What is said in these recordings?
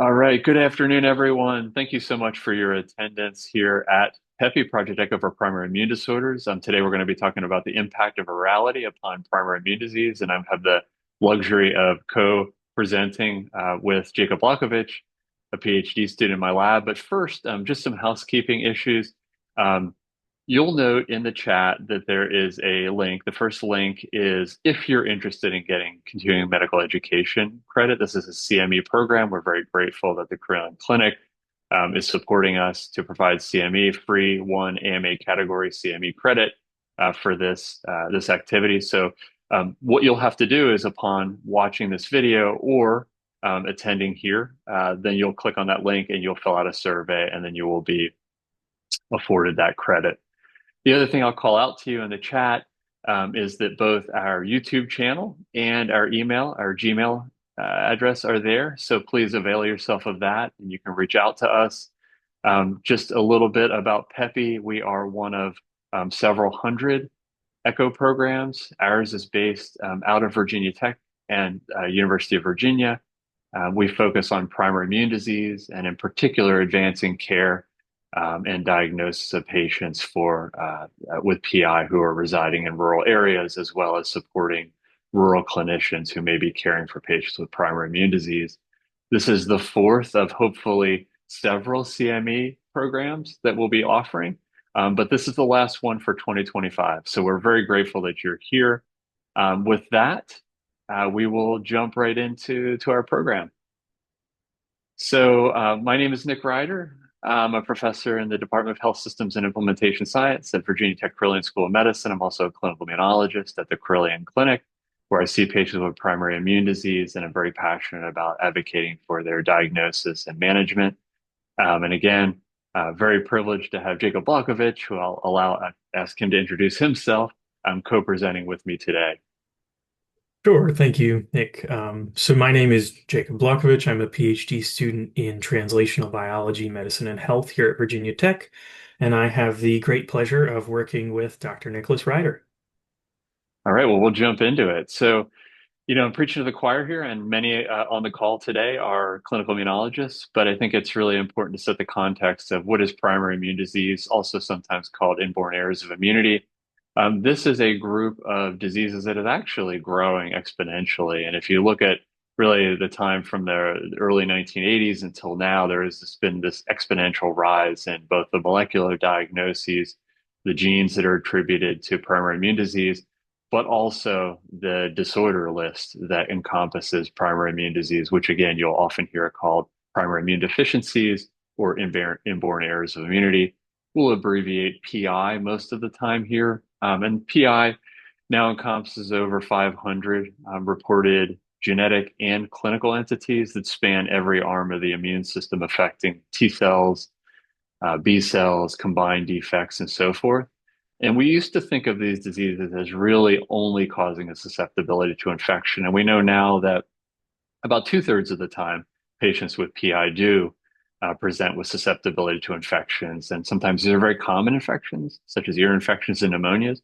All right. Good afternoon, everyone. Thank you so much for your attendance here at PEPI, Project Echo for Primary Immune Disorders. Today, we're going to be talking about the impact of virality upon primary immune disease, and I have the luxury of co-presenting with Jacob Blaukovitch, a PhD student in my lab. But first, just some housekeeping issues. Um, You'll note in the chat that there is a link. The first link is if you're interested in getting continuing medical education credit. This is a CME program. We're very grateful that the Carilion Clinic is supporting us to provide CME free one AMA category CME credit for this activity. So what you'll have to do is upon watching this video or attending here, then you'll click on that link and you'll fill out a survey, and then you will be afforded that credit. The other thing I'll call out to you in the chat is that both our YouTube channel and our Gmail address are there. So please avail yourself of that, and you can reach out to us. Just a little bit about PEPI. We are one of several hundred ECHO programs. Ours is based out of Virginia Tech and University of Virginia. We focus on primary immune disease and in particular advancing care and diagnosis of patients with PI who are residing in rural areas, as well as supporting rural clinicians who may be caring for patients with primary immune disease. This is the fourth of hopefully several CME programs that we'll be offering, but this is the last one for 2025. So we're very grateful that you're here. With that, we will jump right into our program. So my name is Nick Ryder. I'm a professor in the Department of Health Systems and Implementation Science at Virginia Tech Carilion School of Medicine. I'm also a clinical immunologist at the Carilion Clinic, where I see patients with primary immune disease, and I'm very passionate about advocating for their diagnosis and management. And again, very privileged to have Jacob Blaukovitch, who ask him to introduce himself, co-presenting with me today. Sure, thank you, Nick. So my name is Jacob Blaukovitch. I'm a PhD student in translational biology, medicine, and health here at Virginia Tech, and I have the great pleasure of working with Dr. Nicholas Ryder. All right, well, we'll jump into it. So, I'm preaching to the choir here, and many on the call today are clinical immunologists, but I think it's really important to set the context of what is primary immune disease, also sometimes called inborn errors of immunity. This is a group of diseases that is actually growing exponentially. And if you look at really the time from the early 1980s until now, there has been this exponential rise in both the molecular diagnoses, the genes that are attributed to primary immune disease, but also the disorder list that encompasses primary immune disease, which again, you'll often hear called primary immune deficiencies or inborn errors of immunity. We'll abbreviate PI most of the time here. And PI now encompasses over 500 reported genetic and clinical entities that span every arm of the immune system, affecting T cells, B cells, combined defects, and so forth. And we used to think of these diseases as really only causing a susceptibility to infection. And we know now that about two-thirds of the time, patients with PI do present with susceptibility to infections. And sometimes these are very common infections, such as ear infections and pneumonias.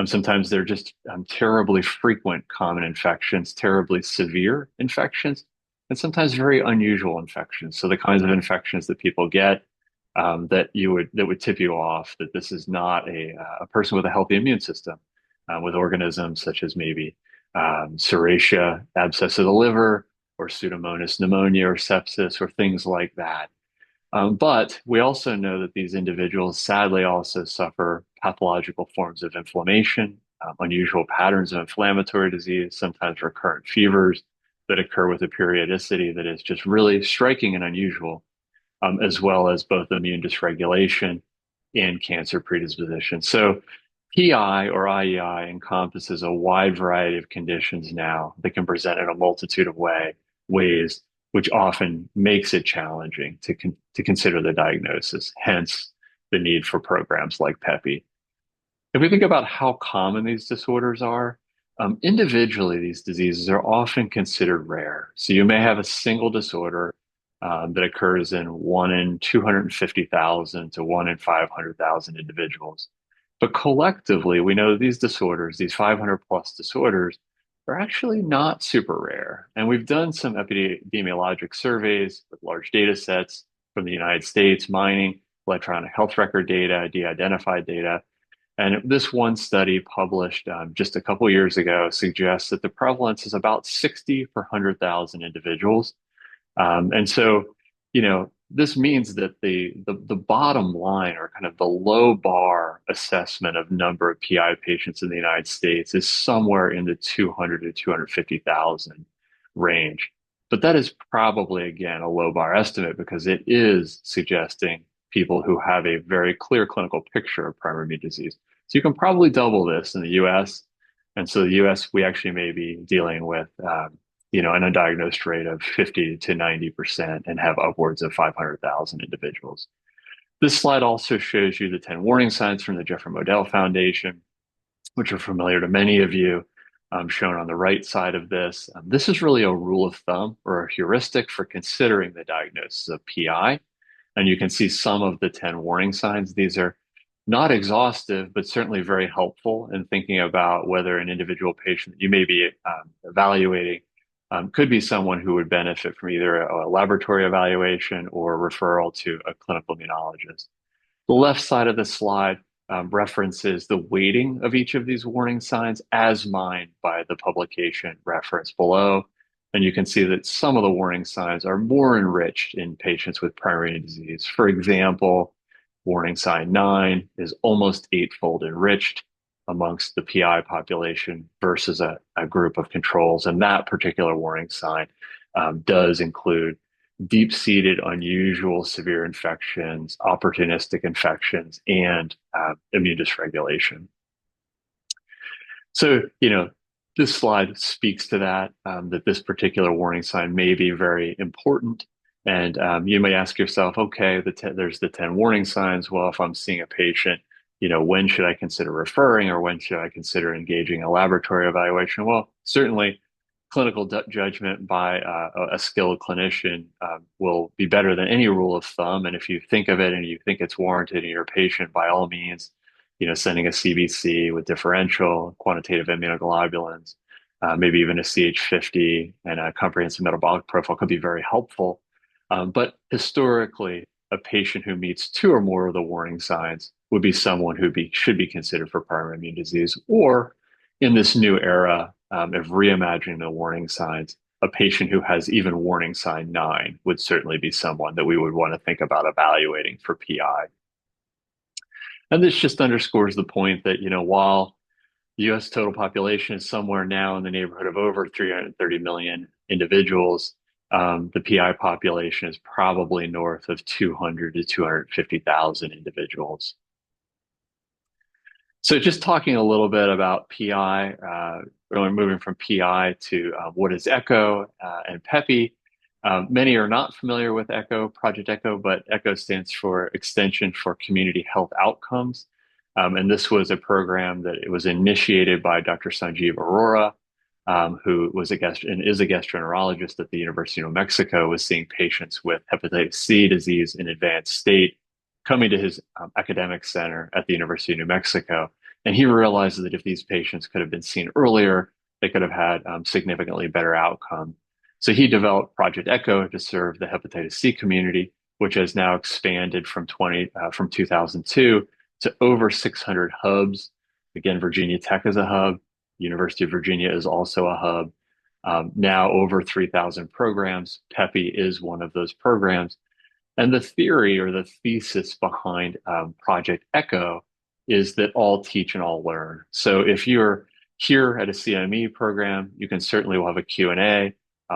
Sometimes they're just terribly frequent common infections, terribly severe infections, and sometimes very unusual infections. So the kinds of infections that people get that would tip you off that this is not a person with a healthy immune system, with organisms such as maybe Serratia, abscess of the liver, or Pseudomonas pneumonia or sepsis or things like that. But we also know that these individuals sadly also suffer pathological forms of inflammation, unusual patterns of inflammatory disease, sometimes recurrent fevers that occur with a periodicity that is just really striking and unusual, as well as both immune dysregulation and cancer predisposition. So PI or IEI encompasses a wide variety of conditions now that can present in a multitude of ways, which often makes it challenging to consider the diagnosis, hence the need for programs like PEPI. If we think about how common these disorders are, individually, these diseases are often considered rare. So you may have a single disorder that occurs in 1 in 250,000 to 1 in 500,000 individuals. But collectively, we know that these disorders, these 500 plus disorders, are actually not super rare. And we've done some epidemiologic surveys with large data sets from the United States, mining electronic health record data, de-identified data. And this one study published just a couple years ago suggests that the prevalence is about 60 per 100,000 individuals. And so, this means that the bottom line or kind of the low bar assessment of number of PI patients in the United States is somewhere in the 200 to 250,000 range. But that is probably, again, a low bar estimate because it is suggesting people who have a very clear clinical picture of primary immune disease. So you can probably double this in the US. And so the US, we actually may be dealing with an undiagnosed rate of 50 to 90% and have upwards of 500,000 individuals. This slide also shows you the 10 warning signs from the Jeffrey Modell Foundation, which are familiar to many of you, shown on the right side of this. This is really a rule of thumb or a heuristic for considering the diagnosis of PI. And you can see some of the 10 warning signs. These are not exhaustive, but certainly very helpful in thinking about whether an individual patient that you may be evaluating could be someone who would benefit from either a laboratory evaluation or referral to a clinical immunologist. The left side of the slide references the weighting of each of these warning signs as mined by the publication reference below. And you can see that some of the warning signs are more enriched in patients with primary disease. For example, warning sign 9 is almost eightfold enriched amongst the PI population versus a group of controls. And that particular warning sign does include deep-seated, unusual, severe infections, opportunistic infections, and immune dysregulation. So, this slide speaks to that, that this particular warning sign may be very important. And you may ask yourself, okay, there's the 10 warning signs. Well, if I'm seeing a patient, when should I consider referring or when should I consider engaging a laboratory evaluation? Well, certainly clinical judgment by a skilled clinician will be better than any rule of thumb. And if you think of it and you think it's warranted in your patient, by all means, sending a CBC with differential quantitative immunoglobulins, maybe even a CH50 and a comprehensive metabolic profile could be very helpful. But historically, a patient who meets two or more of the warning signs would be someone who should be considered for primary immune disease, or in this new era of reimagining the warning signs, a patient who has even warning sign 9 would certainly be someone that we would want to think about evaluating for PI. And this just underscores the point that, while the US total population is somewhere now in the neighborhood of over 330 million individuals, the PI population is probably north of 200 to 250,000 individuals. So just talking a little bit about PI, moving from PI to what is ECHO and PEPI. Many are not familiar with ECHO, Project ECHO, but ECHO stands for Extension for Community Health Outcomes. And this was a program that it was initiated by Dr. Sanjeev Arora, who was a guest and is a gastroenterologist at the University of New Mexico, was seeing patients with hepatitis C disease in advanced state coming to his academic center at the University of New Mexico. And he realized that if these patients could have been seen earlier, they could have had significantly better outcome. So he developed Project ECHO to serve the hepatitis C community, which has now expanded from 2002 to over 600 hubs. Again, Virginia Tech is a hub. University of Virginia is also a hub. Now over 3,000 programs. PEPI is one of those programs. And the theory or the thesis behind Project ECHO is that all teach and all learn. So if you're here at a CME program, you can certainly will have a Q&A.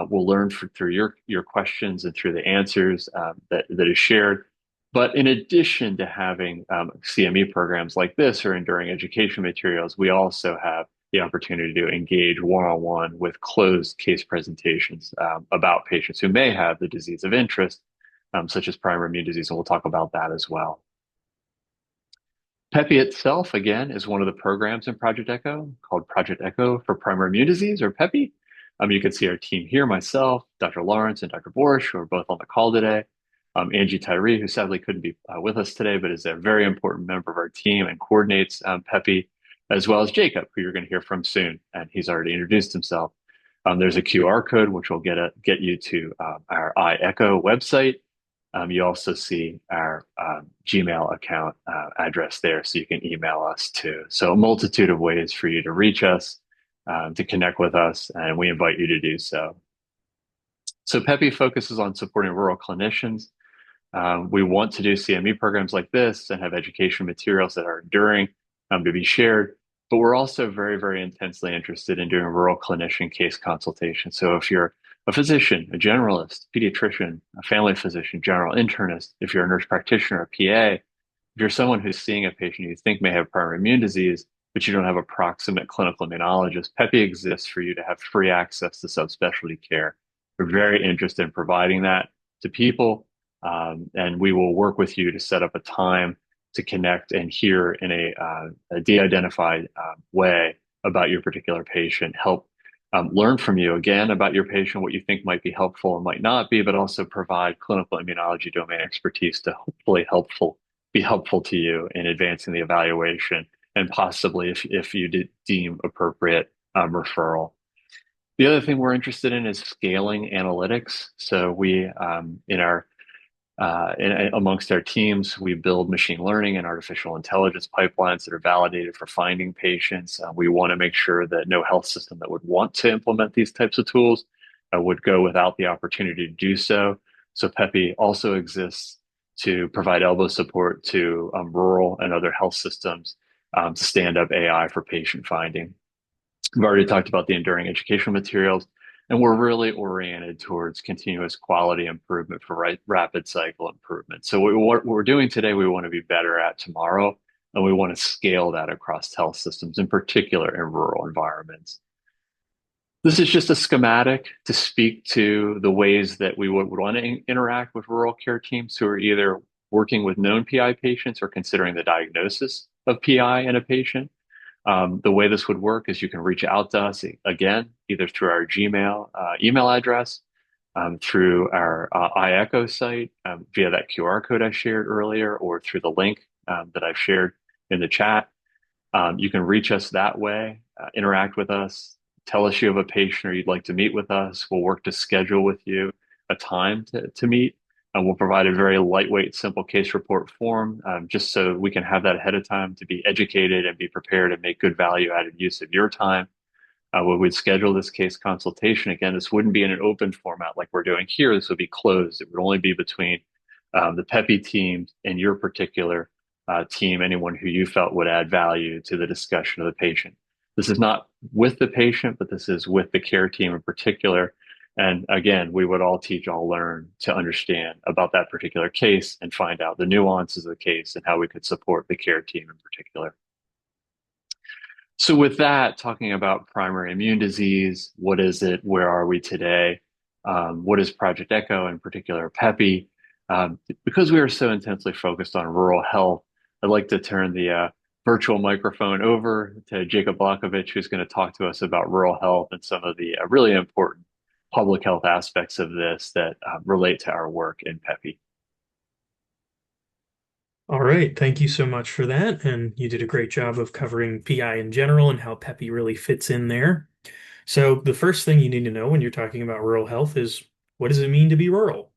We'll learn through your questions and through the answers that is shared. But in addition to having CME programs like this or enduring education materials, we also have the opportunity to engage one-on-one with closed case presentations about patients who may have the disease of interest, such as primary immune disease, and we'll talk about that as well. PEPI itself, again, is one of the programs in Project ECHO called Project ECHO for Primary Immune Disease, or PEPI. You can see our team here, myself, Dr. Lawrence, and Dr. Borsch, who are both on the call today. Angie Tyree, who sadly couldn't be with us today, but is a very important member of our team and coordinates PEPI. as well as Jacob, who you're going to hear from soon, and he's already introduced himself. There's a QR code which will get you to our iEcho website. You also see our Gmail account address there, so you can email us too. So a multitude of ways for you to reach us, to connect with us, and we invite you to do so. So PEPI focuses on supporting rural clinicians. We want to do CME programs like this and have education materials that are enduring to be shared. But we're also very, very intensely interested in doing rural clinician case consultation. So if you're a physician, a generalist, pediatrician, a family physician, general internist, if you're a nurse practitioner, a PA, if you're someone who's seeing a patient you think may have primary immune disease, but you don't have a proximate clinical immunologist, PEPI exists for you to have free access to subspecialty care. We're very interested in providing that to people, and we will work with you to set up a time to connect and hear in a de-identified way about your particular patient, help learn from you again about your patient, what you think might be helpful and might not be, but also provide clinical immunology domain expertise to hopefully be helpful to you in advancing the evaluation and possibly, if you deem appropriate, referral. The other thing we're interested in is scaling analytics. So in our amongst our teams, we build machine learning and artificial intelligence pipelines that are validated for finding patients. We want to make sure that no health system that would want to implement these types of tools would go without the opportunity to do so. So PEPI also exists to provide elbow support to rural and other health systems to stand up AI for patient finding. We've already talked about the enduring educational materials, and we're really oriented towards continuous quality improvement for rapid cycle improvement. So what we're doing today, we want to be better at tomorrow, and we want to scale that across health systems, in particular in rural environments. This is just a schematic to speak to the ways that we would want to interact with rural care teams who are either working with known PI patients or considering the diagnosis of PI in a patient. The way this would work is you can reach out to us again, either through our Gmail email address, through our iEcho site, via that QR code I shared earlier, or through the link that I've shared in the chat. You can reach us that way, interact with us, tell us you have a patient or you'd like to meet with us. We'll work to schedule with you a time to meet. And we'll provide a very lightweight, simple case report form, just so we can have that ahead of time to be educated and be prepared and make good value added use of your time. When we'd schedule this case consultation, again, this wouldn't be in an open format like we're doing here. This would be closed. It would only be between the PEPI team and your particular team, anyone who you felt would add value to the discussion of the patient. This is not with the patient, but this is with the care team in particular. And again, we would all teach, all learn to understand about that particular case and find out the nuances of the case and how we could support the care team in particular. So with that, talking about primary immune disease, what is it? Where are we today? What is Project Echo, in particular PEPI? Because we are so intensely focused on rural health, I'd like to turn the virtual microphone over to Jacob Blaukovitch, who's going to talk to us about rural health and some of the really important public health aspects of this that relate to our work in PEPI. All right, thank you so much for that. And you did a great job of covering PI in general and how PEPI really fits in there. So the first thing you need to know when you're talking about rural health is what does it mean to be rural?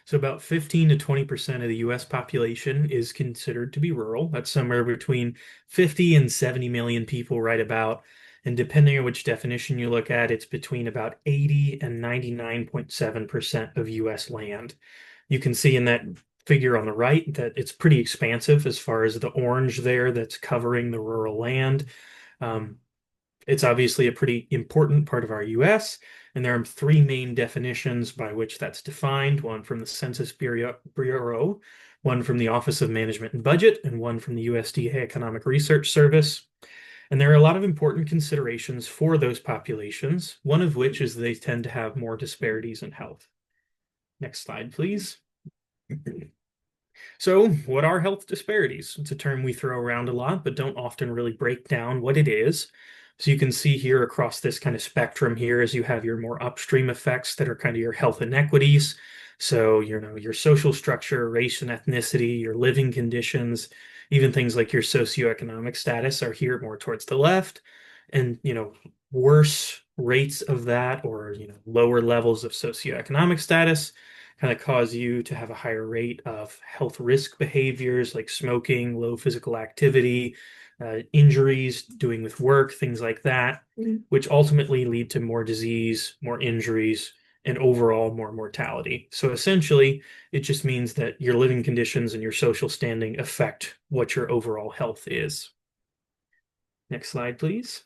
So about 15 to 20% of the US population is considered to be rural. That's somewhere between 50 and 70 million people right about. And depending on which definition you look at, it's between about 80 and 99.7% of US land. You can see in that figure on the right that it's pretty expansive as far as the orange there that's covering the rural land. Um, it's obviously a pretty important part of our US, and there are three main definitions by which that's defined, one from the Census Bureau, one from the Office of Management and Budget, and one from the USDA Economic Research Service. And there are a lot of important considerations for those populations, one of which is they tend to have more disparities in health. Next slide, please. So, what are health disparities? It's a term we throw around a lot, but don't often really break down what it is. So you can see here across this kind of spectrum here as you have your more upstream effects that are kind of your health inequities. So, your social structure, race and ethnicity, your living conditions, Even things like your socioeconomic status are here more towards the left. And, worse rates of that or, lower levels of socioeconomic status kind of cause you to have a higher rate of health risk behaviors like smoking, low physical activity, injuries, doing with work, things like that, which ultimately lead to more disease, more injuries, and overall more mortality. So essentially, it just means that your living conditions and your social standing affect what your overall health is. Next slide, please.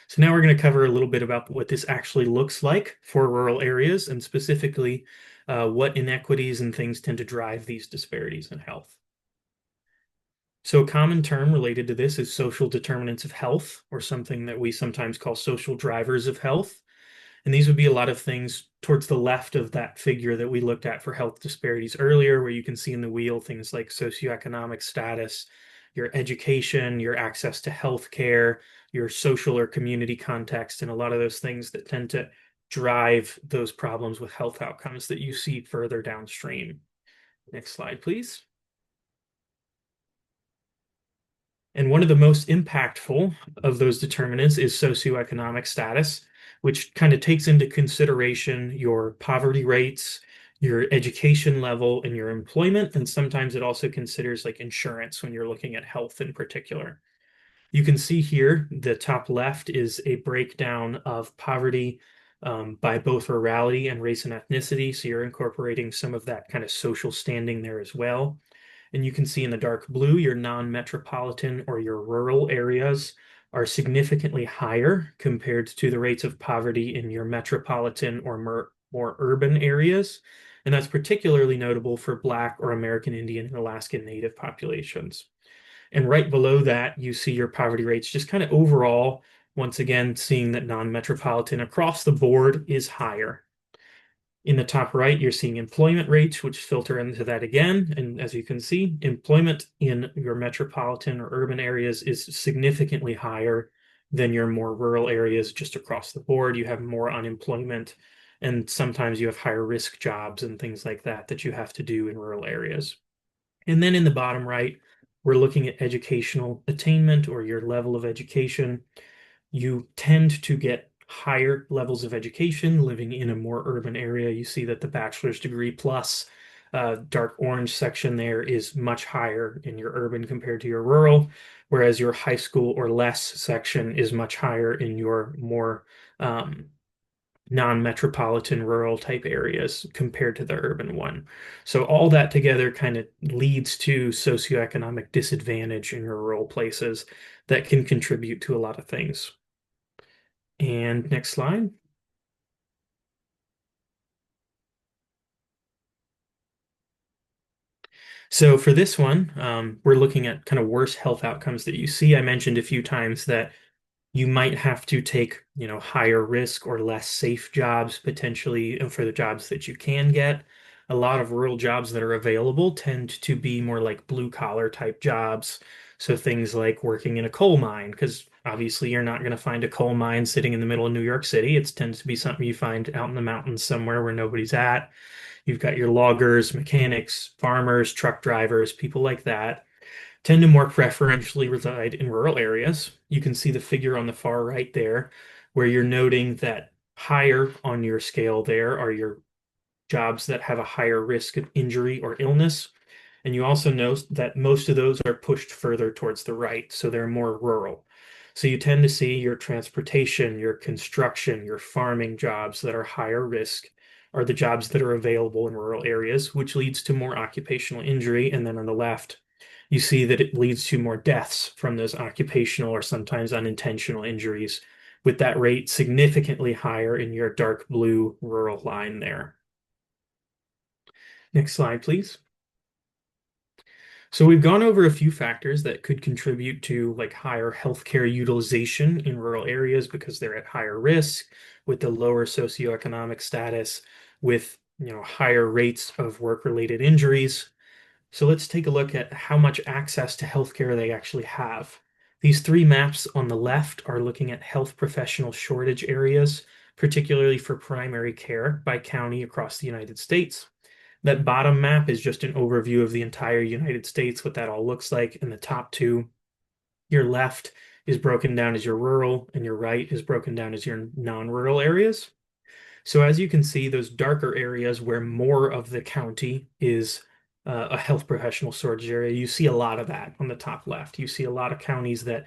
So now we're going to cover a little bit about what this actually looks like for rural areas and specifically what inequities and things tend to drive these disparities in health. So a common term related to this is social determinants of health, or something that we sometimes call social drivers of health. And these would be a lot of things towards the left of that figure that we looked at for health disparities earlier, where you can see in the wheel things like socioeconomic status, your education, your access to health care, your social or community context, and a lot of those things that tend to drive those problems with health outcomes that you see further downstream. Next slide, please. And one of the most impactful of those determinants is socioeconomic status, which kind of takes into consideration your poverty rates, your education level, and your employment. And sometimes it also considers like insurance when you're looking at health in particular. You can see here the top left is a breakdown of poverty by both rurality and race and ethnicity. So you're incorporating some of that kind of social standing there as well. And you can see in the dark blue, your non-metropolitan or your rural areas are significantly higher compared to the rates of poverty in your metropolitan or more urban areas. And that's particularly notable for Black or American Indian and Alaskan Native populations. And right below that, you see your poverty rates just kind of overall, once again, seeing that non-metropolitan across the board is higher. In the top right, you're seeing employment rates, which filter into that again. And as you can see, employment in your metropolitan or urban areas is significantly higher than your more rural areas just across the board. You have more unemployment, and sometimes you have higher risk jobs and things like that that you have to do in rural areas. And then in the bottom right, we're looking at educational attainment or your level of education. You tend to get higher levels of education living in a more urban area. You see that the bachelor's degree plus dark orange section there is much higher in your urban compared to your rural, whereas your high school or less section is much higher in your more non-metropolitan rural type areas compared to the urban one. So all that together kind of leads to socioeconomic disadvantage in your rural places that can contribute to a lot of things. And next slide. So for this one, we're looking at kind of worse health outcomes that you see. I mentioned a few times that you might have to take, higher risk or less safe jobs potentially for the jobs that you can get. A lot of rural jobs that are available tend to be more like blue collar type jobs. So things like working in a coal mine, because obviously you're not going to find a coal mine sitting in the middle of New York City. It tends to be something you find out in the mountains somewhere where nobody's at. You've got your loggers, mechanics, farmers, truck drivers, people like that tend to more preferentially reside in rural areas. You can see the figure on the far right there, where you're noting that higher on your scale there are your jobs that have a higher risk of injury or illness. And you also note that most of those are pushed further towards the right, so they're more rural. So you tend to see your transportation, your construction, your farming jobs that are higher risk are the jobs that are available in rural areas, which leads to more occupational injury. And then on the left, you see that it leads to more deaths from those occupational or sometimes unintentional injuries, with that rate significantly higher in your dark blue rural line there. Next slide, please. So we've gone over a few factors that could contribute to like higher healthcare utilization in rural areas because they're at higher risk with the lower socioeconomic status, with higher rates of work-related injuries. So let's take a look at how much access to healthcare they actually have. These three maps on the left are looking at health professional shortage areas, particularly for primary care by county across the United States. That bottom map is just an overview of the entire United States, what that all looks like. And the top two, your left is broken down as your rural, and your right is broken down as your non-rural areas. So as you can see, those darker areas where more of the county is a health professional shortage area, you see a lot of that on the top left. You see a lot of counties that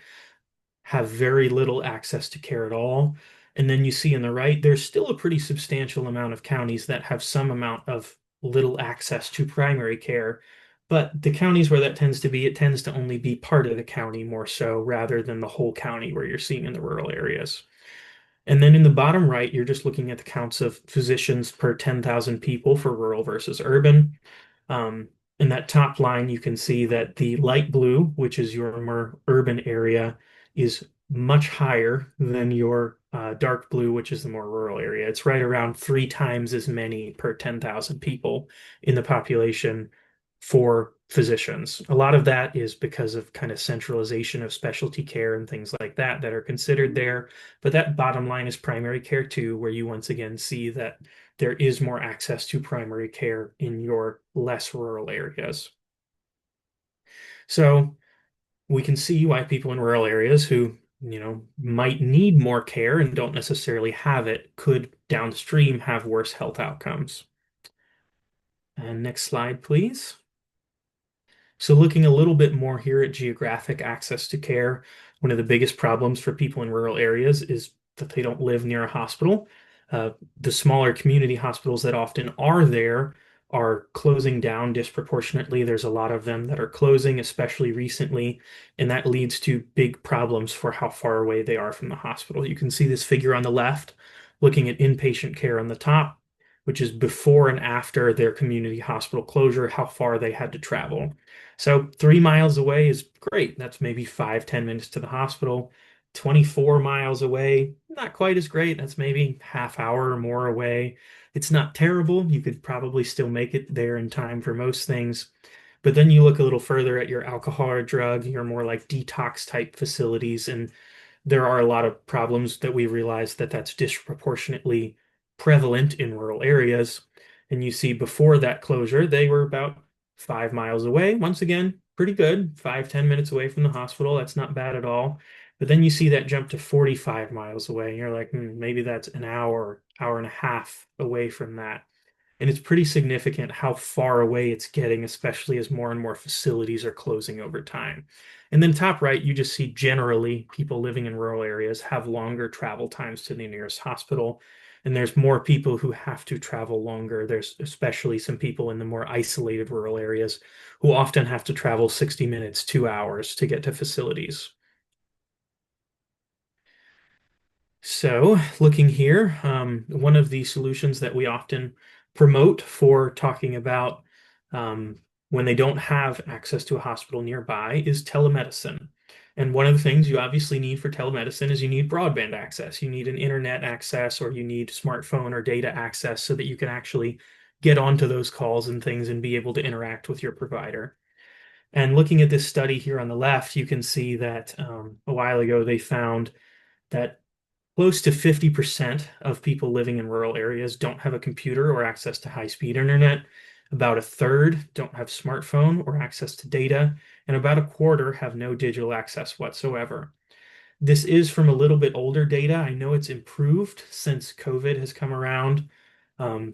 have very little access to care at all. And then you see on the right, there's still a pretty substantial amount of counties that have some amount of little access to primary care. But the counties where that tends to be, it tends to only be part of the county more so rather than the whole county where you're seeing in the rural areas. And then in the bottom right, you're just looking at the counts of physicians per 10,000 people for rural versus urban. Um, in that top line, you can see that the light blue, which is your more urban area, is much higher than your dark blue, which is the more rural area. It's right around 3 times as many per 10,000 people in the population for physicians. A lot of that is because of kind of centralization of specialty care and things like that that are considered there. But that bottom line is primary care too, where you once again see that there is more access to primary care in your less rural areas. So we can see why people in rural areas who, might need more care and don't necessarily have it could downstream have worse health outcomes. And next slide, please. So looking a little bit more here at geographic access to care, one of the biggest problems for people in rural areas is that they don't live near a hospital. The smaller community hospitals that often are there are closing down disproportionately. There's a lot of them that are closing, especially recently, and that leads to big problems for how far away they are from the hospital. You can see this figure on the left, looking at inpatient care on the top, which is before and after their community hospital closure, how far they had to travel. So 3 miles away is great. That's maybe 5, 10 minutes to the hospital. 24 miles away, not quite as great. That's maybe half hour or more away. It's not terrible. You could probably still make it there in time for most things. But then you look a little further at your alcohol or drug, your more like detox type facilities, and there are a lot of problems that we realize that that's disproportionately prevalent in rural areas. And you see before that closure, they were about 5 miles away. Once again, pretty good. 5, 10 minutes away from the hospital. That's not bad at all. But then you see that jump to 45 miles away, and you're like, maybe that's an hour, hour and a half away from that. And it's pretty significant how far away it's getting, especially as more and more facilities are closing over time. And then top right, you just see generally people living in rural areas have longer travel times to the nearest hospital. And there's more people who have to travel longer. There's especially some people in the more isolated rural areas who often have to travel 60 minutes, 2 hours to get to facilities. So, looking here, one of the solutions that we often promote for talking about when they don't have access to a hospital nearby is telemedicine. And one of the things you obviously need for telemedicine is you need broadband access. You need an internet access, or you need smartphone or data access so that you can actually get onto those calls and things and be able to interact with your provider. And looking at this study here on the left, you can see that a while ago they found that close to 50% of people living in rural areas don't have a computer or access to high-speed internet. About a third don't have smartphone or access to data, and about a quarter have no digital access whatsoever. This is from a little bit older data. I know it's improved since COVID has come around.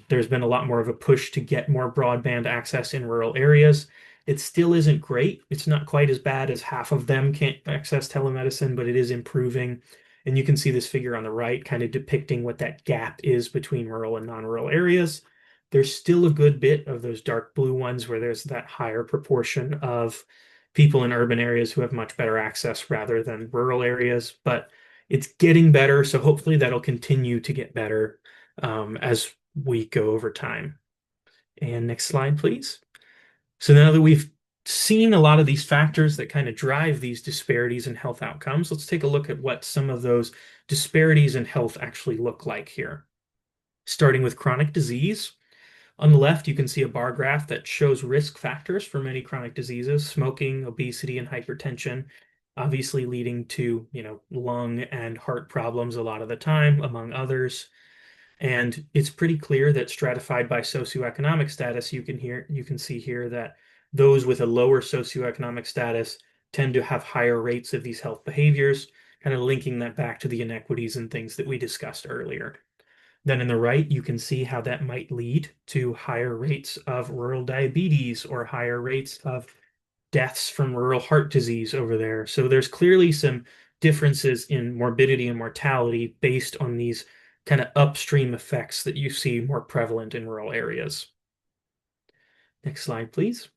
There's been a lot more of a push to get more broadband access in rural areas. It still isn't great. It's not quite as bad as half of them can't access telemedicine, but it is improving. And you can see this figure on the right kind of depicting what that gap is between rural and non-rural areas. There's still a good bit of those dark blue ones where there's that higher proportion of people in urban areas who have much better access rather than rural areas, but it's getting better. So hopefully that'll continue to get better as we go over time. And next slide, please. So now that we've seen a lot of these factors that kind of drive these disparities in health outcomes, let's take a look at what some of those disparities in health actually look like here. Starting with chronic disease. On the left, you can see a bar graph that shows risk factors for many chronic diseases, smoking, obesity, and hypertension, obviously leading to, lung and heart problems a lot of the time, among others. And it's pretty clear that stratified by socioeconomic status, you can see here that those with a lower socioeconomic status tend to have higher rates of these health behaviors, kind of linking that back to the inequities and things that we discussed earlier. Then in the right, you can see how that might lead to higher rates of rural diabetes or higher rates of deaths from rural heart disease over there. So there's clearly some differences in morbidity and mortality based on these kind of upstream effects that you see more prevalent in rural areas. Next slide, please.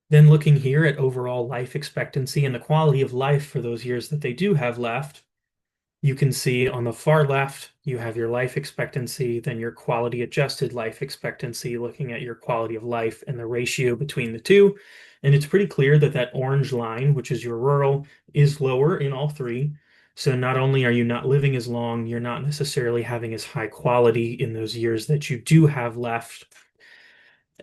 Then looking here at overall life expectancy and the quality of life for those years that they do have left, you can see on the far left, you have your life expectancy, then your quality adjusted life expectancy, looking at your quality of life and the ratio between the two. And it's pretty clear that that orange line, which is your rural, is lower in all three. So not only are you not living as long, you're not necessarily having as high quality in those years that you do have left.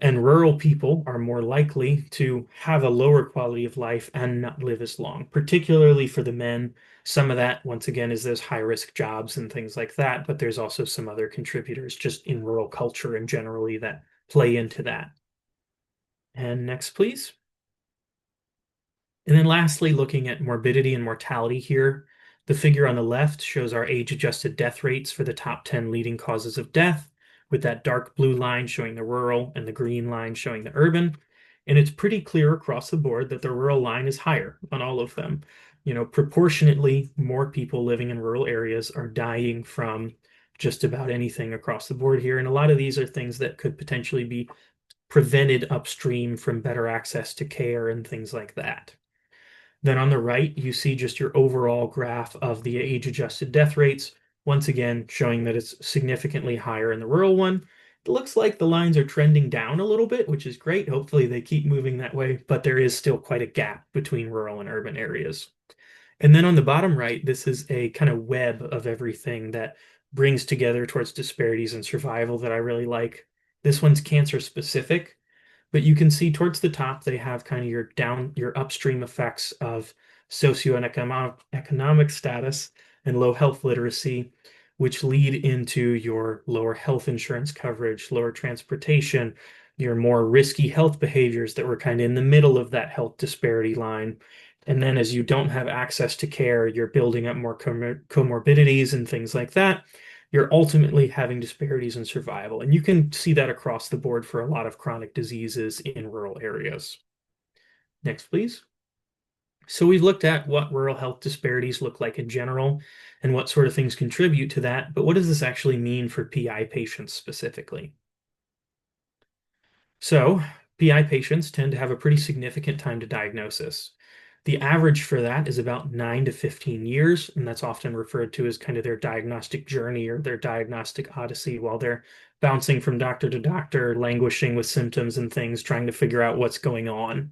And rural people are more likely to have a lower quality of life and not live as long, particularly for the men. Some of that, once again, is those high risk jobs and things like that, but there's also some other contributors just in rural culture and generally that play into that. And next, please. And then lastly, looking at morbidity and mortality here, the figure on the left shows our age-adjusted death rates for the top 10 leading causes of death, with that dark blue line showing the rural and the green line showing the urban. And it's pretty clear across the board that the rural line is higher on all of them. You know, proportionately, more people living in rural areas are dying from just about anything across the board here. And a lot of these are things that could potentially be prevented upstream from better access to care and things like that. Then on the right, you see just your overall graph of the age-adjusted death rates, once again showing that it's significantly higher in the rural one. It looks like the lines are trending down a little bit, which is great. Hopefully they keep moving that way, but there is still quite a gap between rural and urban areas. And then on the bottom right, this is a kind of web of everything that brings together towards disparities in survival that I really like. This one's cancer specific, but you can see towards the top, they have kind of your upstream effects of socio and economic status and low health literacy, which lead into your lower health insurance coverage, lower transportation, your more risky health behaviors that were kind of in the middle of that health disparity line. And then as you don't have access to care, you're building up more comorbidities and things like that. You're ultimately having disparities in survival. And you can see that across the board for a lot of chronic diseases in rural areas. Next, please. So we've looked at what rural health disparities look like in general and what sort of things contribute to that. But what does this actually mean for PI patients specifically? So PI patients tend to have a pretty significant time to diagnosis. The average for that is about 9 to 15 years, and that's often referred to as kind of their diagnostic journey or their diagnostic odyssey while they're bouncing from doctor to doctor, languishing with symptoms and things, trying to figure out what's going on.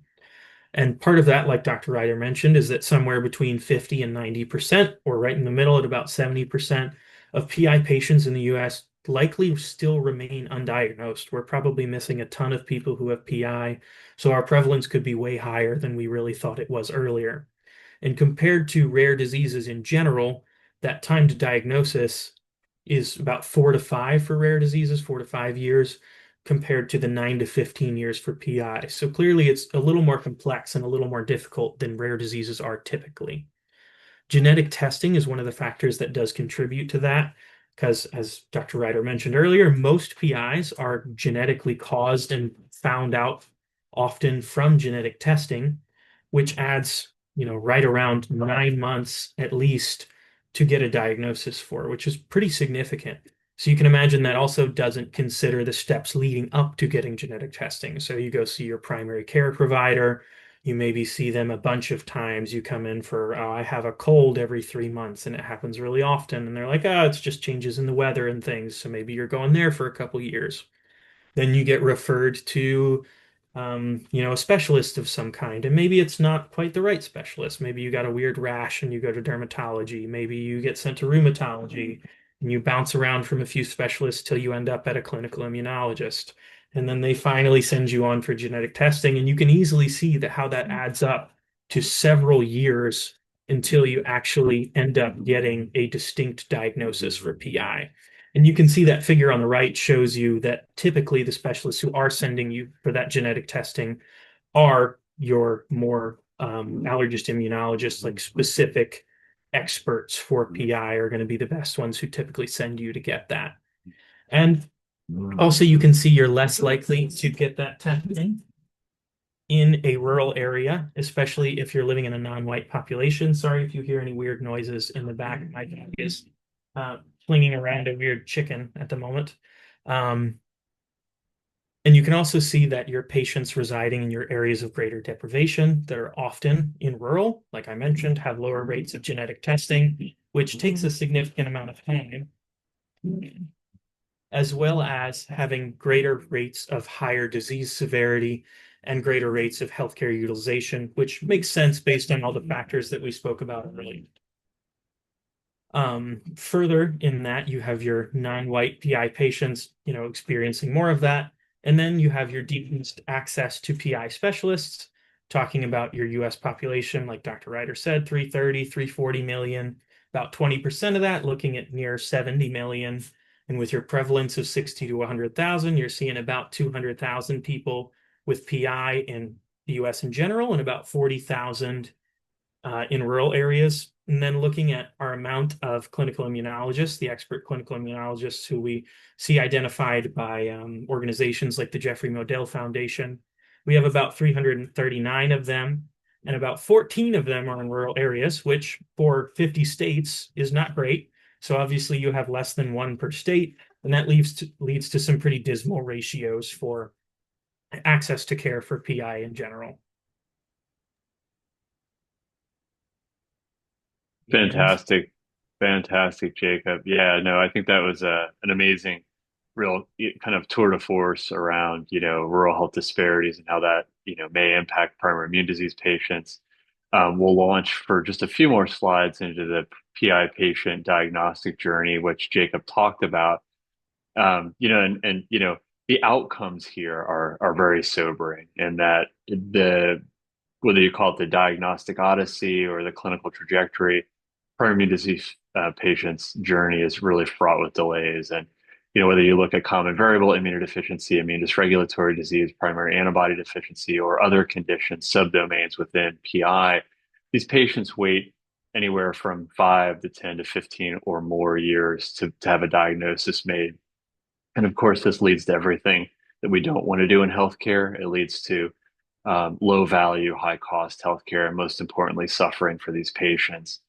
And part of that, like Dr. Ryder mentioned, is that somewhere between 50 and 90%, or right in the middle at about 70% of PI patients in the US likely still remain undiagnosed. We're probably missing a ton of people who have PI, so our prevalence could be way higher than we really thought it was earlier. And compared to rare diseases in general, that time to diagnosis is about 4 to 5 for rare diseases, 4 to 5 years, compared to the 9 to 15 years for PI. So clearly it's a little more complex and a little more difficult than rare diseases are typically. Genetic testing is one of the factors that does contribute to that, because as Dr. Ryder mentioned earlier, most PIs are genetically caused and found out often from genetic testing, which adds, right around 9 months at least to get a diagnosis for, which is pretty significant. So you can imagine that also doesn't consider the steps leading up to getting genetic testing. So you go see your primary care provider, you maybe see them a bunch of times. You come in for, oh, I have a cold every 3 months, and it happens really often. And they're like, oh, it's just changes in the weather and things. So maybe you're going there for a couple years. Then you get referred to, a specialist of some kind. And maybe it's not quite the right specialist. Maybe you got a weird rash and you go to dermatology. Maybe you get sent to rheumatology and you bounce around from a few specialists till you end up at a clinical immunologist. And then they finally send you on for genetic testing. And you can easily see that how that adds up to several years until you actually end up getting a distinct diagnosis for PI. And you can see that figure on the right shows you that typically the specialists who are sending you for that genetic testing are your more allergist immunologists, like specific experts for PI are going to be the best ones who typically send you to get that. And also, you can see you're less likely to get that testing in a rural area, especially if you're living in a non-white population. Sorry if you hear any weird noises in the back. My dog is flinging around a weird chicken at the moment. Um, and you can also see that your patients residing in your areas of greater deprivation that are often in rural, like I mentioned, have lower rates of genetic testing, which takes a significant amount of time, as well as having greater rates of higher disease severity and greater rates of healthcare utilization, which makes sense based on all the factors that we spoke about earlier. Further in that, you have your non-white PI patients, experiencing more of that. And then you have your decreased access to PI specialists, talking about your US population, like Dr. Ryder said, 330, 340 million, about 20% of that, looking at near 70 million. And with your prevalence of 60 to 100,000, you're seeing about 200,000 people with PI in the US in general, and about 40,000 in rural areas. And then looking at our amount of clinical immunologists, the expert clinical immunologists who we see identified by organizations like the Jeffrey Modell Foundation, we have about 339 of them, and about 14 of them are in rural areas, which for 50 states is not great. So obviously you have less than one per state, and that leads to some pretty dismal ratios for access to care for PI in general. And Fantastic. Fantastic, Jacob. Yeah, no, I think that was an amazing, real kind of tour de force around, rural health disparities and how that, may impact primary immune disease patients. We'll launch for just a few more slides into the PI patient diagnostic journey, which Jacob talked about. The outcomes here are very sobering in that whether you call it the diagnostic odyssey or the clinical trajectory, primary disease patients' journey is really fraught with delays. And, whether you look at common variable immunodeficiency, immune dysregulatory disease, primary antibody deficiency, or other conditions, subdomains within PI, these patients wait anywhere from 5 to 10 to 15 or more years to have a diagnosis made. And of course, this leads to everything that we don't want to do in healthcare. It leads to low value, high cost healthcare, and most importantly, suffering for these patients.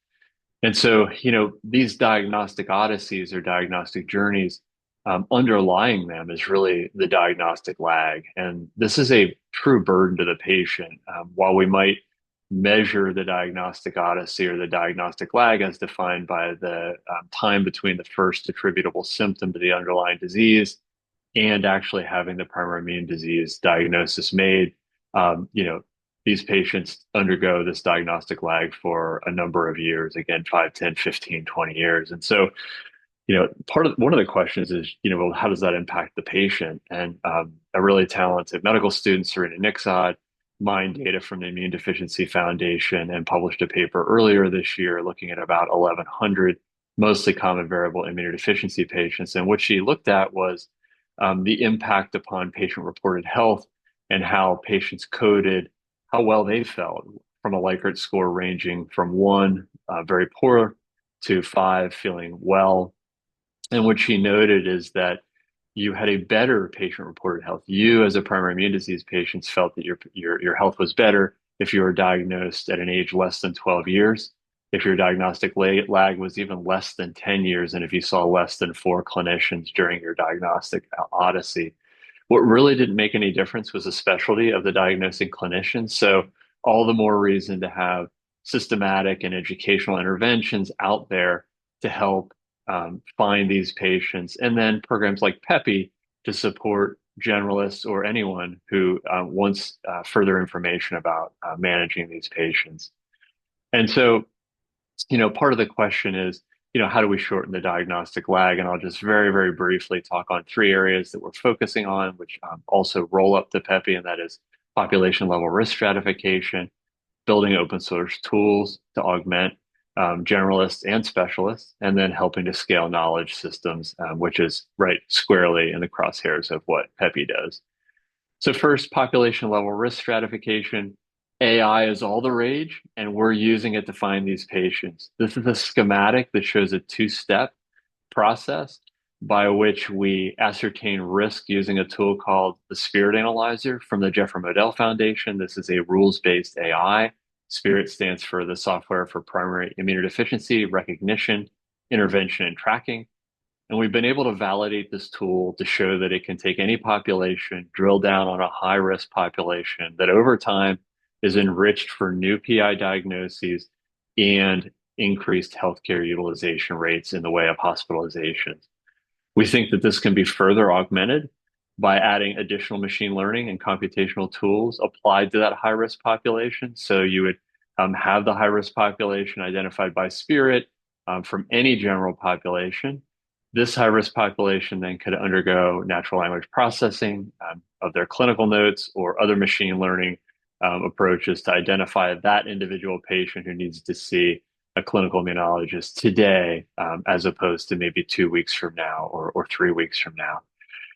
And so, these diagnostic odysseys or diagnostic journeys, underlying them is really the diagnostic lag. And this is a true burden to the patient. While we might measure the diagnostic odyssey or the diagnostic lag as defined by the time between the first attributable symptom to the underlying disease and actually having the primary immune disease diagnosis made, um, you know, these patients undergo this diagnostic lag for a number of years, again, 5, 10, 15, 20 years. And so, one of the questions is, well, how does that impact the patient? And a really talented medical student, Serena Nixod, mined data from the Immune Deficiency Foundation and published a paper earlier this year looking at about 1,100 mostly common variable immunodeficiency patients. And what she looked at was the impact upon patient-reported health and how patients coded how well they felt from a Likert score ranging from 1, very poor, to 5, feeling well. And what she noted is that you had a better patient-reported health. You, as a primary immune disease patient, felt that your health was better if you were diagnosed at an age less than 12 years, if your diagnostic lag was even less than 10 years, and if you saw less than 4 clinicians during your diagnostic odyssey. What really didn't make any difference was the specialty of the diagnosing clinician. So all the more reason to have systematic and educational interventions out there to help find these patients, and then programs like PEPI to support generalists or anyone who wants further information about managing these patients. And so, part of the question is, how do we shorten the diagnostic lag? And I'll just very, very briefly talk on 3 areas that we're focusing on, which also roll up the PEPI, and that is population level risk stratification, building open source tools to augment generalists and specialists, and then helping to scale knowledge systems, which is right squarely in the crosshairs of what PEPI does. So first, population level risk stratification. AI is all the rage, and we're using it to find these patients. This is a schematic that shows a two-step process by which we ascertain risk using a tool called the Spirit Analyzer from the Jeffrey Modell Foundation. This is a rules-based AI. Spirit stands for the software for primary immunodeficiency recognition, intervention, and tracking. And we've been able to validate this tool to show that it can take any population, drill down on a high risk population that over time is enriched for new PI diagnoses and increased healthcare utilization rates in the way of hospitalizations. We think that this can be further augmented by adding additional machine learning and computational tools applied to that high risk population. So you would have the high risk population identified by Spirit from any general population. This high risk population then could undergo natural language processing of their clinical notes or other machine learning approaches to identify that individual patient who needs to see a clinical immunologist today, as opposed to maybe 2 weeks from now or 3 weeks from now.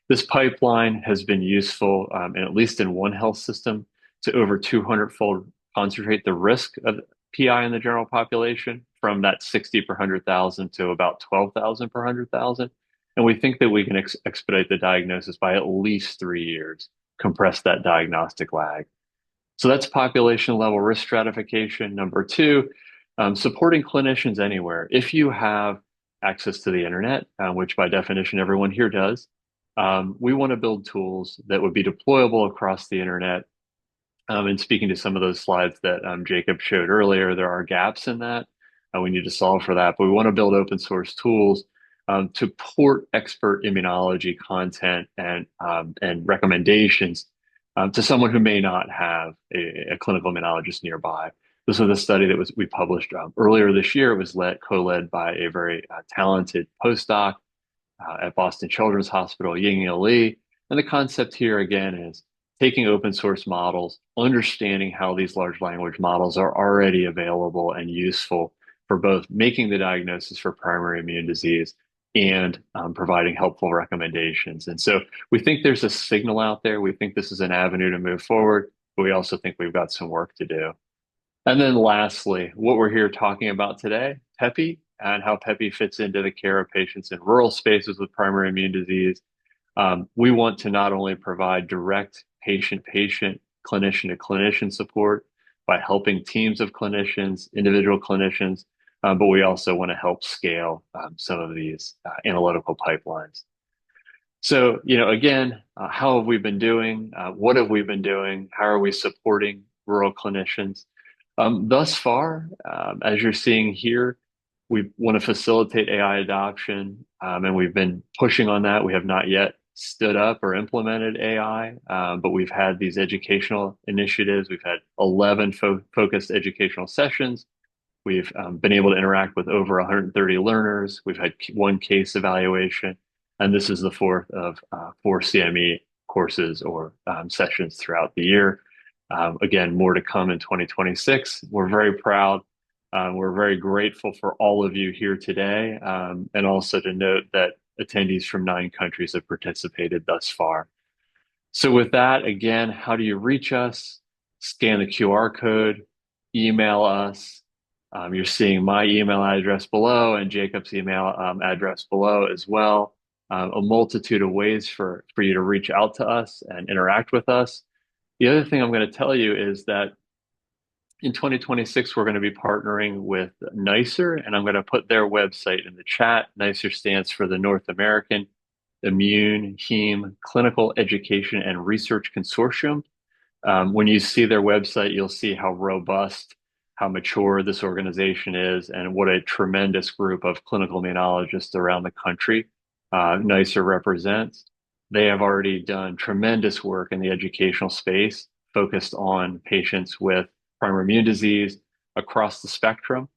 This pipeline has been useful, at least in one health system, to over 200-fold concentrate the risk of PI in the general population from that 60 per 100,000 to about 12,000 per 100,000. And we think that we can expedite the diagnosis by at least 3 years, compress that diagnostic lag. So that's population level risk stratification. Number two, supporting clinicians anywhere. If you have access to the internet, which by definition everyone here does, we want to build tools that would be deployable across the internet. And speaking to some of those slides that Jacob showed earlier, there are gaps in that. We need to solve for that, but we want to build open source tools to port expert immunology content and recommendations to someone who may not have a clinical immunologist nearby. This was a study that we published earlier this year. It was co-led by a very talented postdoc at Boston Children's Hospital, Ying Li. And the concept here again is taking open source models, understanding how these large language models are already available and useful for both making the diagnosis for primary immune disease and providing helpful recommendations. And so we think there's a signal out there. We think this is an avenue to move forward, but we also think we've got some work to do. And then lastly, what we're here talking about today, PEPI, and how PEPI fits into the care of patients in rural spaces with primary immune disease. We want to not only provide direct patient-patient, clinician-to-clinician support by helping teams of clinicians, individual clinicians, but we also want to help scale some of these analytical pipelines. So, again, how have we been doing? What have we been doing? How are we supporting rural clinicians? Thus far, as you're seeing here, we want to facilitate AI adoption, and we've been pushing on that. We have not yet stood up or implemented AI, but we've had these educational initiatives. We've had 11 focused educational sessions. We've been able to interact with over 130 learners. We've had one case evaluation, and this is the fourth of 4 CME courses or sessions throughout the year. Again, more to come in 2026. We're very proud. We're very grateful for all of you here today, and also to note that attendees from 9 countries have participated thus far. So with that, again, how do you reach us? Scan the QR code, email us. You're seeing my email address below and Jacob's email address below as well. A multitude of ways for you to reach out to us and interact with us. The other thing I'm going to tell you is that in 2026, we're going to be partnering with NICER, and I'm going to put their website in the chat. NICER stands for the North American Immune Heme Clinical Education and Research Consortium. When you see their website, you'll see how robust, how mature this organization is, and what a tremendous group of clinical immunologists around the country NICER represents. They have already done tremendous work in the educational space, focused on patients with primary immune disease across the spectrum.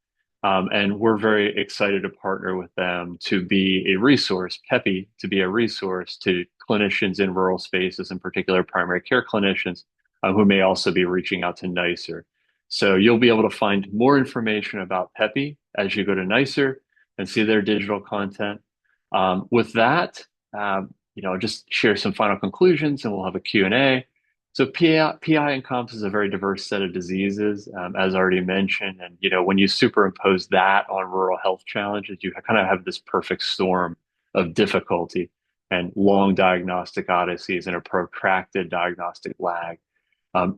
And we're very excited to partner with them to be a resource, PEPI, to be a resource to clinicians in rural spaces, in particular primary care clinicians, who may also be reaching out to NICER. So you'll be able to find more information about PEPI as you go to NICER and see their digital content. With that, I'll just share some final conclusions and we'll have a Q&A. So PI encompasses a very diverse set of diseases, as already mentioned. And, when you superimpose that on rural health challenges, you kind of have this perfect storm of difficulty and long diagnostic odysseys and a protracted diagnostic lag.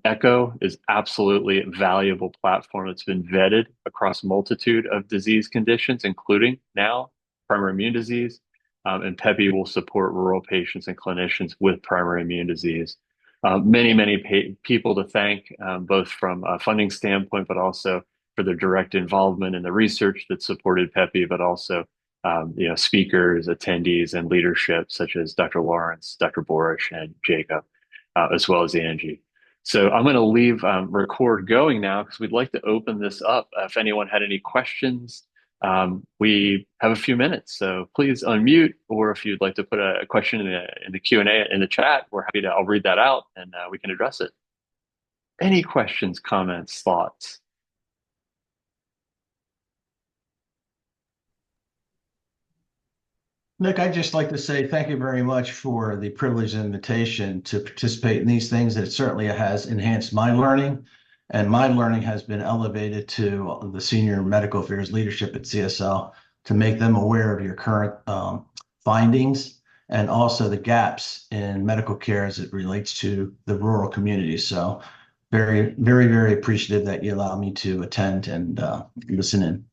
Echo is absolutely a valuable platform that's been vetted across multitude of disease conditions, including now primary immune disease. And PEPI will support rural patients and clinicians with primary immune disease. Many people to thank, both from a funding standpoint, but also for their direct involvement in the research that supported PEPI, but also speakers, attendees, and leadership such as Dr. Lawrence, Dr. Borish, and Jacob, as well as Angie. So I'm going to leave record going now because we'd like to open this up. If anyone had any questions, we have a few minutes. So please unmute, or if you'd like to put a question in the Q&A in the chat, we're happy to. I'll read that out and we can address it. Any questions, comments, thoughts? Nick, I'd just like to say thank you very much for the privileged invitation to participate in these things. It certainly has enhanced my learning, and my learning has been elevated to the senior medical affairs leadership at CSL to make them aware of your current findings and also the gaps in medical care as it relates to the rural community. So very, very, very appreciative that you allow me to attend and listen in.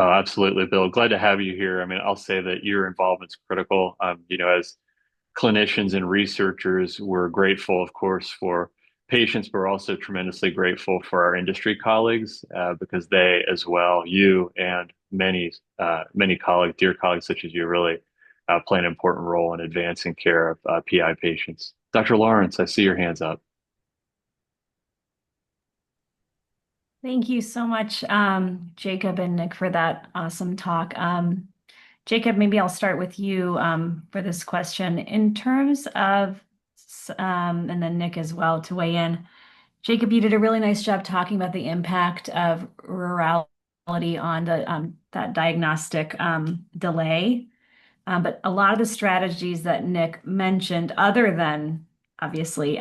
Oh, absolutely, Bill. Glad to have you here. I mean, I'll say that your involvement's critical. As clinicians and researchers, we're grateful, of course, for patients, but we're also tremendously grateful for our industry colleagues because they, as well, you and many colleagues, dear colleagues such as you, really play an important role in advancing care of PI patients. Dr. Lawrence, I see your hands up. Thank you so much, Jacob and Nick, for that awesome talk. Jacob, maybe I'll start with you for this question. In terms of, and then Nick as well to weigh in. Jacob, you did a really nice job talking about the impact of rurality on that diagnostic delay. But a lot of the strategies that Nick mentioned, other than obviously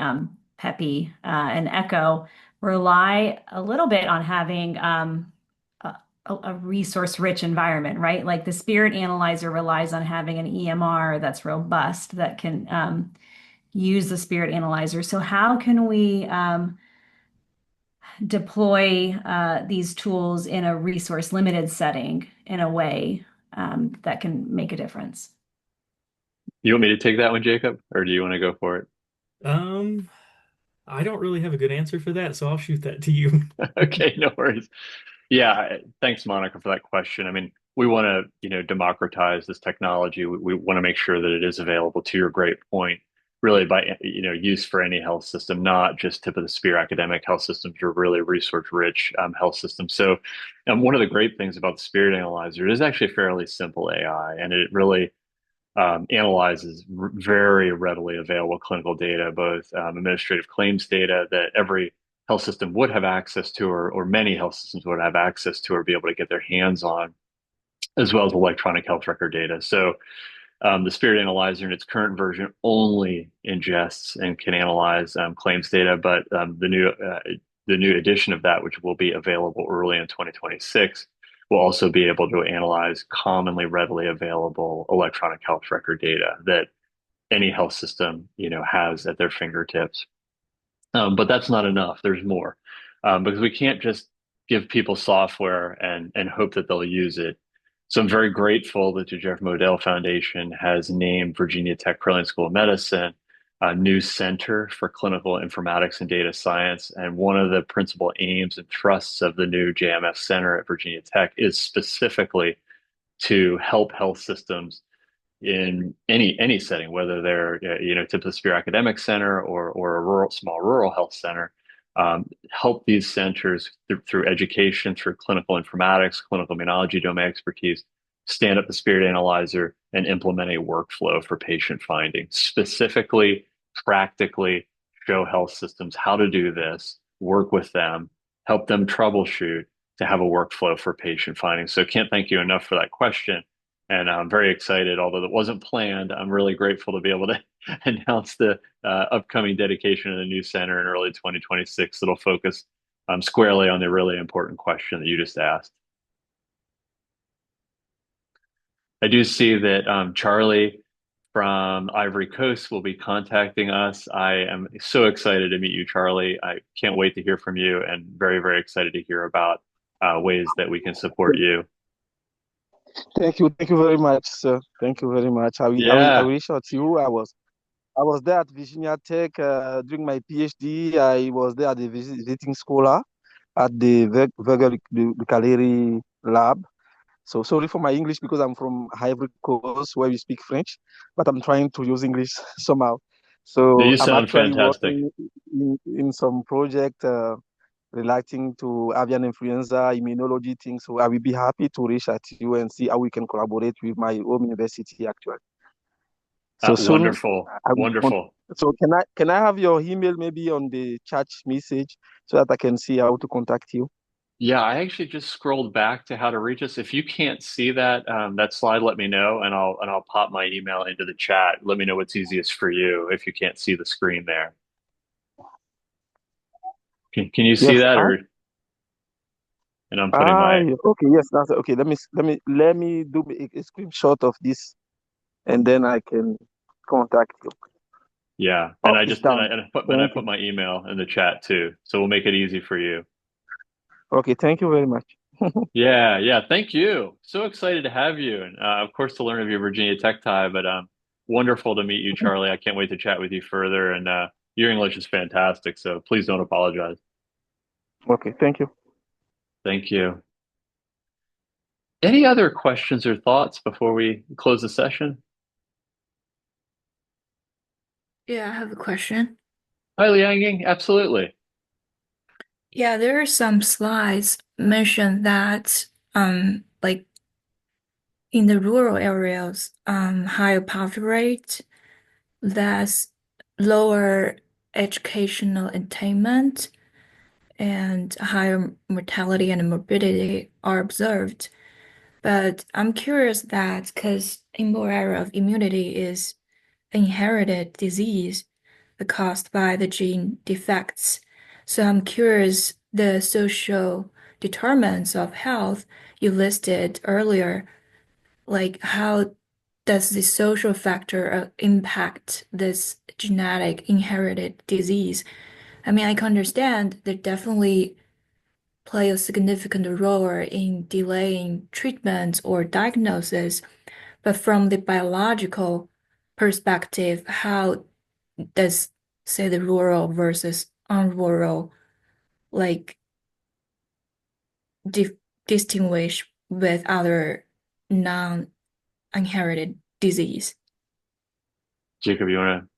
PEPI and ECHO, rely a little bit on having a resource-rich environment, right? Like the Spirit Analyzer relies on having an EMR that's robust that can use the Spirit Analyzer. So how can we deploy these tools in a resource-limited setting in a way that can make a difference? You want me to take that one, Jacob, or do you want to go for it? Um, I don't really have a good answer for that, so I'll shoot that to you. Okay, no worries. Yeah, thanks, Monica, for that question. I mean, we want to, democratize this technology. We want to make sure that it is available, to your great point, really by, use for any health system, not just tip of the spear academic health systems or really research-rich health systems. So, one of the great things about the Spirit Analyzer is actually fairly simple AI, and it really analyzes very readily available clinical data, both administrative claims data that every health system would have access to, or many health systems would have access to, or be able to get their hands on, as well as electronic health record data. So the Spirit Analyzer in its current version only ingests and can analyze claims data, but the new edition of that, which will be available early in 2026, will also be able to analyze commonly readily available electronic health record data that any health system, has at their fingertips. But that's not enough. There's more, because we can't just give people software and hope that they'll use it. So I'm very grateful that the Jeff Modell Foundation has named Virginia Tech Carilion School of Medicine a new center for clinical informatics and data science. And one of the principal aims and thrusts of the new JMF Center at Virginia Tech is specifically to help health systems in any setting, whether they're tip of the spear academic center or a small rural health center, help these centers through education, through clinical informatics, clinical immunology domain expertise, stand up the Spirit Analyzer and implement a workflow for patient finding, specifically, practically show health systems how to do this, work with them, help them troubleshoot, to have a workflow for patient finding. So can't thank you enough for that question. And I'm very excited, although it wasn't planned. I'm really grateful to be able to announce the upcoming dedication of the new center in early 2026 that'll focus squarely on the really important question that you just asked. I do see that Charlie from Ivory Coast will be contacting us. I am so excited to meet you, Charlie. I can't wait to hear from you and very, very excited to hear about ways that we can support you. Thank you very much, sir. Thank you very much. I will Yeah, reach out to you. I was there at Virginia Tech during my PhD. I was there as a visiting scholar at the the Caleri lab. So sorry for my English because I'm from Ivory Coast where we speak French, but I'm trying to use English somehow. So you I'm sound actually fantastic. working in some project relating to avian influenza immunology things. So I will be happy to reach out to you and see how we can collaborate with my home university actually. So soon Wonderful, I will wonderful. so can I have your email maybe on the chat message so that I can see how to contact you? Yeah, I actually just scrolled back to how to reach us. If you can't see that slide, let me know, and I'll pop my email into the chat. Let me know what's easiest for you if you can't see the screen there. Can you see Yes. that, or and I'm putting my Okay, yes, that's okay. Let me do a screenshot of this and then I can contact you. yeah, and Oh, I it's just and I down. and I put and I Thank put you. my email in the chat too, so we'll make it easy for you. Okay, thank you very much. Yeah, yeah. Thank you. So excited to have you, and of course to learn of your Virginia Tech tie. But wonderful to meet you, Charlie. I can't wait to chat with you further. And your English is fantastic, so please don't apologize. Okay, thank you. Thank you. Any other questions or thoughts before we close the session? Yeah, I have a question. Hi, Lianging. Absolutely. Yeah, there are some slides mention that like in the rural areas, higher poverty rate, less lower educational attainment, and higher mortality and morbidity are observed. But I'm curious that because in more area of immunity is inherited disease caused by the gene defects. So I'm curious, the social determinants of health you listed earlier, like how does the social factor impact this genetic inherited disease? I mean, I can understand they definitely play a significant role in delaying treatment or diagnosis, but from the biological perspective, how does, say, the rural versus unrural like dif distinguish with other non-inherited disease? Jacob, you want to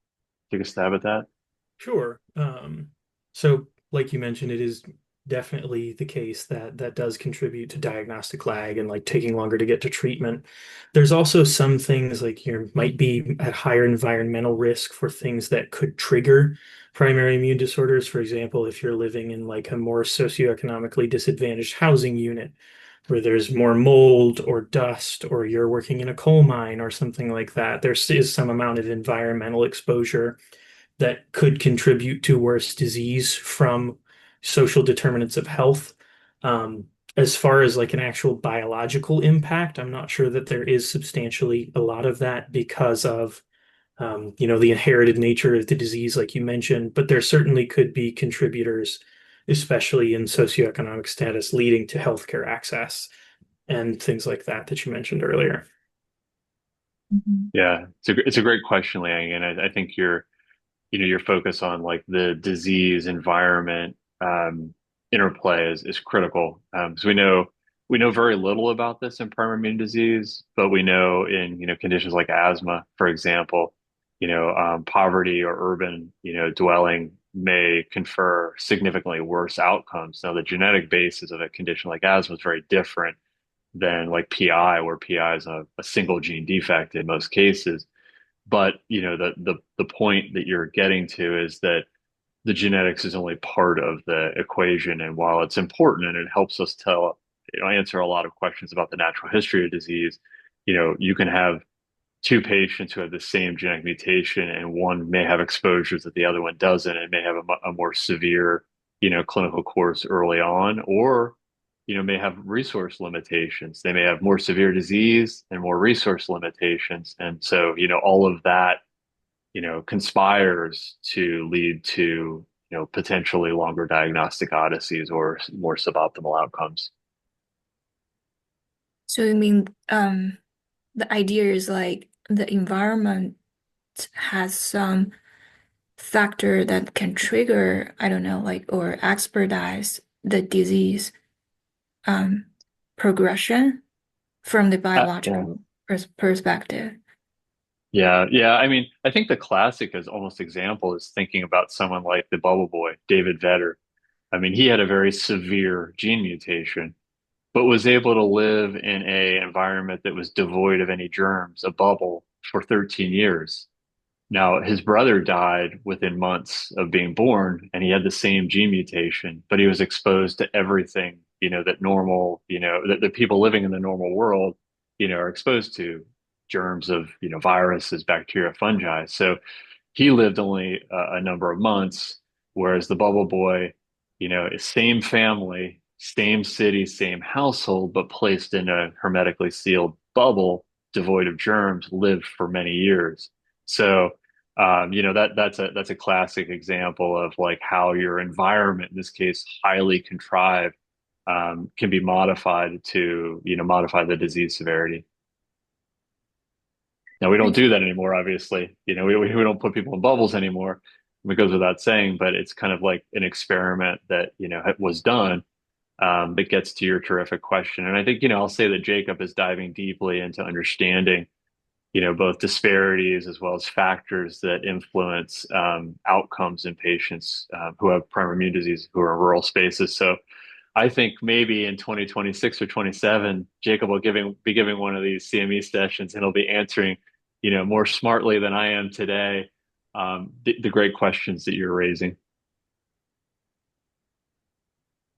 take a stab at that? Sure. So, like you mentioned, it is definitely the case that that does contribute to diagnostic lag and like taking longer to get to treatment. There's also some things like you might be at higher environmental risk for things that could trigger primary immune disorders. For example, if you're living in like a more socioeconomically disadvantaged housing unit where there's more mold or dust, or you're working in a coal mine or something like that, there is some amount of environmental exposure that could contribute to worse disease from social determinants of health. As far as like an actual biological impact, I'm not sure that there is substantially a lot of that because of the inherited nature of the disease, like you mentioned, but there certainly could be contributors, especially in socioeconomic status, leading to healthcare access and things like that that you mentioned earlier. Mhm. Yeah, it's a great question, Liang, and I think your focus on like the disease environment interplay is critical. So we know very little about this in primary immune disease, but we know in conditions like asthma, for example, poverty or urban dwelling may confer significantly worse outcomes. Now, the genetic basis of a condition like asthma is very different than like PI, where PI is a single gene defect in most cases. But the point that you're getting to is that the genetics is only part of the equation. And while it's important and it helps us answer a lot of questions about the natural history of disease, you can have two patients who have the same genetic mutation and one may have exposures that the other one doesn't and may have a more severe, clinical course early on, or, may have resource limitations. They may have more severe disease and more resource limitations. And so, all of that, conspires to lead to, potentially longer diagnostic odysseys or more suboptimal outcomes. So you mean the idea is like the environment has some factor that can trigger, I don't know, like or expedite the disease um progression from the Yeah. biological perspective. Yeah, yeah. I mean, I think the classic as almost example is thinking about someone like the bubble boy, David Vetter. I mean, he had a very severe gene mutation, but was able to live in a environment that was devoid of any germs, a bubble, for 13 years. Now, his brother died within months of being born, and he had the same gene mutation, but he was exposed to everything, that normal, that people living in the normal world, are exposed to germs of, viruses, bacteria, fungi. So he lived only a number of months, whereas the bubble boy, same family, same city, same household, but placed in a hermetically sealed bubble devoid of germs, lived for many years. So, that's a classic example of like how your environment, in this case, highly contrived, can be modified to, modify the disease severity. Now we don't Okay. do that anymore, obviously. We don't put people in bubbles anymore. It goes without saying, but it's kind of like an experiment that, was done, that gets to your terrific question. And I think, I'll say that Jacob is diving deeply into understanding, both disparities as well as factors that influence outcomes in patients who have primary immune disease who are in rural spaces. So I think maybe in 2026 or 27, Jacob will be giving one of these CME sessions and he'll be answering, more smartly than I am today, the great questions that you're raising.